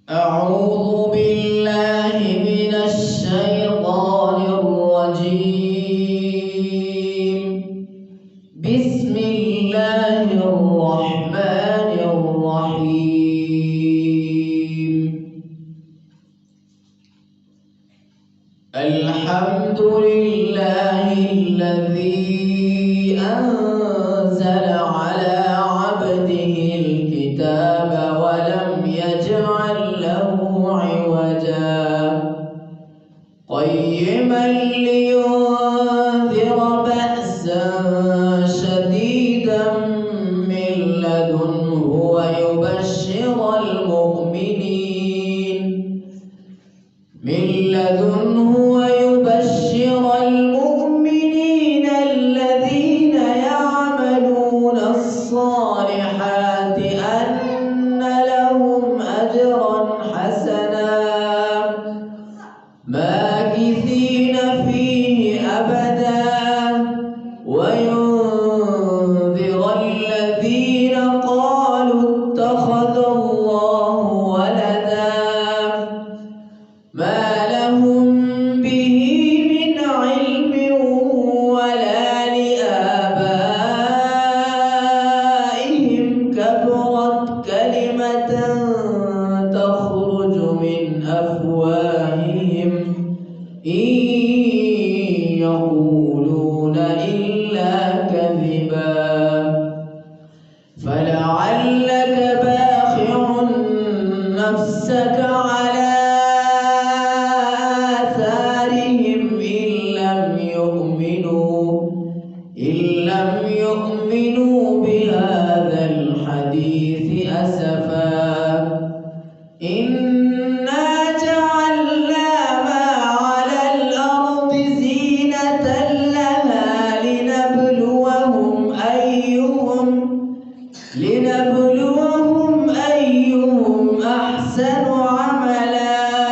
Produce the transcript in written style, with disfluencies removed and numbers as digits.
أعوذ بالله من الشيطان الرجيم. بسم الله الرحمن الرحيم. الحمد لله الذي أنزل على عبده الكتاب ولم يجعل له عوجا قيما لينذر بأسا شديدا من لدنه ويبشر المؤمنين الذين يعملون الصالحات أن لهم أجرا حسنا ماكثين فيه أبدا وينذر الذين قالوا اتخذ الله ولدا ما لهم به من علم ولا لآبائهم كبرت كلمة تخرج من أفواههم إن يقولون إلا كذبا فلعلك باخع نفسك على آثارهم إن لم يؤمنوا بهذا الحديث أسفا إنا جعلنا ما على الأرض زينة لها لنبلوهم أيهم أحسن عملا